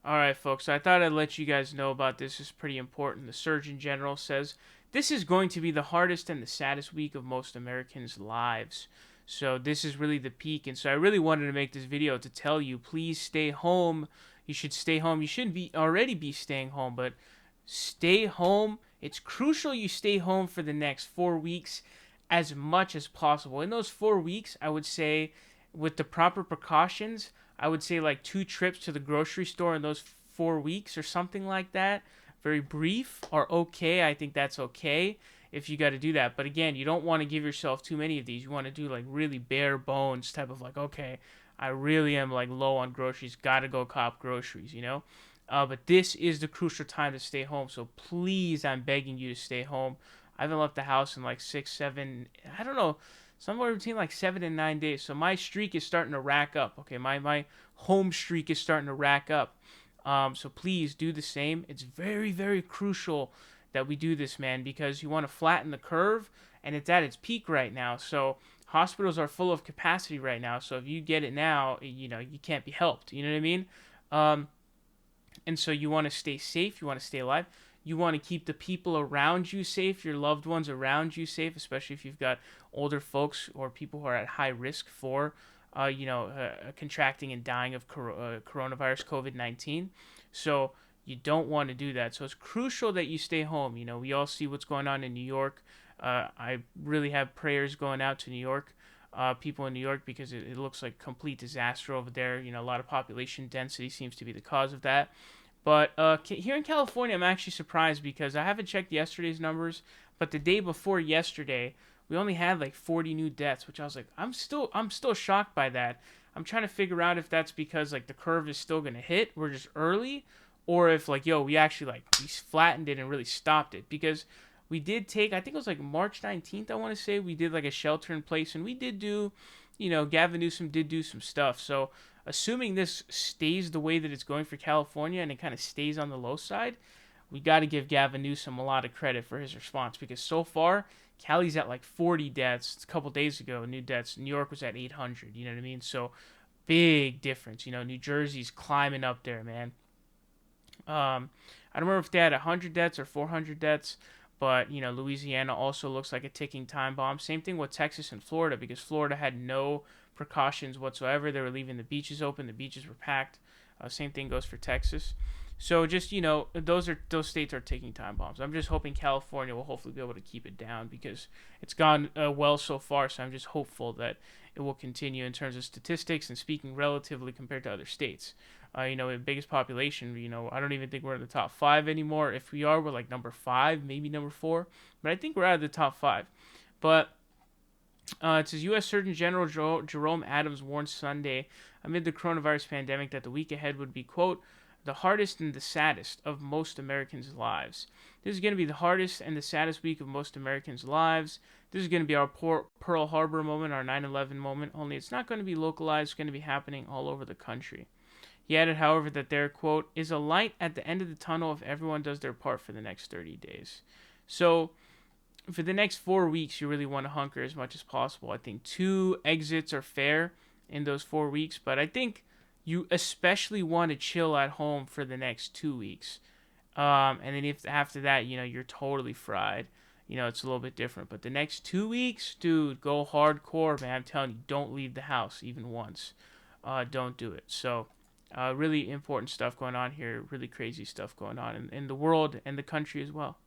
All right, folks. So I thought I'd let you guys know about this. It's pretty important. The Surgeon General says this is going to be the hardest and the saddest week of most Americans' lives. So this is really the peak. And so I really wanted to make this video to tell you, please stay home. You should stay home. You shouldn't be already be staying home, but stay home. It's crucial you stay home for the next 4 weeks as much as possible. In those 4 weeks, I would say, with the proper precautions, I would say like 2 trips to the grocery store in those 4 weeks or something like that. Very brief or okay. I think that's okay if you got to do that. But again, you don't want to give yourself too many of these. You want to do like really bare bones type of like, okay, I really am like low on groceries. Got to go cop groceries, you know? But this is the crucial time to stay home. So please, I'm begging you to stay home. I haven't left the house in like 6, 7, I don't know, somewhere between like 7 and 9 days. So my streak is starting to rack up. Okay, my home streak is starting to rack up. So please do the same. It's very, very crucial that we do this, man, because you want to flatten the curve, and it's at its peak right now. So hospitals are full of capacity right now. So if you get it now, you can't be helped. You know what I mean? Um, and so you want to stay safe, you want to stay alive. You want to keep the people around you safe, your loved ones around you safe, especially if you've got older folks or people who are at high risk for, contracting and dying of coronavirus COVID-19. So you don't want to do that. So it's crucial that you stay home. We all see what's going on in New York. I really have prayers going out to New York, people in New York, because it looks like complete disaster over there. A lot of population density seems to be the cause of that. But here in California, I'm actually surprised because I haven't checked yesterday's numbers, but the day before yesterday, we only had like 40 new deaths, which I was like, I'm still shocked by that. I'm trying to figure out if that's because like the curve is still gonna hit, we're just early, or if like we actually like we flattened it and really stopped it, because we did take, I think it was like March 19th, I want to say, we did like a shelter in place, and we did do, Gavin Newsom did do some stuff. So assuming this stays the way that it's going for California and it kind of stays on the low side, we got to give Gavin Newsom a lot of credit for his response, because so far Cali's at like 40 deaths a couple days ago, new deaths. New York was at 800. You know what I mean? So big difference. New Jersey's climbing up there, man. I don't remember if they had 100 deaths or 400 deaths, but Louisiana also looks like a ticking time bomb. Same thing with Texas and Florida, because Florida had no precautions whatsoever. They were leaving the beaches open. The beaches were packed. Same thing goes for Texas. So just those states are taking time bombs. I'm just hoping California will hopefully be able to keep it down, because it's gone well so far. So I'm just hopeful that it will continue in terms of statistics and speaking relatively compared to other states. The biggest population. I don't even think we're in the top five anymore. If we are, we're like number five, maybe number four. But I think we're out of the top five. But it says U.S. Surgeon General Jerome Adams warned Sunday amid the coronavirus pandemic that the week ahead would be, quote, the hardest and the saddest of most Americans' lives. This is going to be the hardest and the saddest week of most Americans' lives. This is going to be our Pearl Harbor moment, our 9/11 moment, only it's not going to be localized. It's going to be happening all over the country. He added, however, that there, quote, is a light at the end of the tunnel if everyone does their part for the next 30 days. So for the next 4 weeks, you really want to hunker as much as possible. I think 2 exits are fair in those 4 weeks, but I think you especially want to chill at home for the next 2 weeks. And then if after that, you're totally fried. It's a little bit different. But the next 2 weeks, dude, go hardcore, man. I'm telling you, don't leave the house even once. Don't do it. So, really important stuff going on here. Really crazy stuff going on in the world and the country as well.